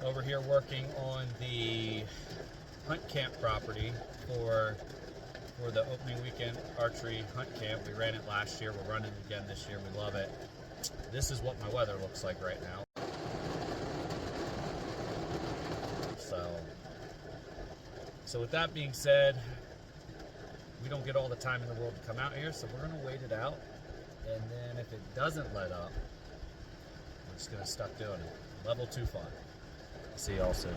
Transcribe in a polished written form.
over here working on the hunt camp property for the opening weekend archery hunt camp. We ran it last year. We're running it again this year. We love it. This is what my weather looks like right now. So with that being said, we don't get all the time in the world to come out here, so we're going to wait it out. And then if it doesn't let up, we're just going to stop doing it. Level 2 fun. See y'all soon.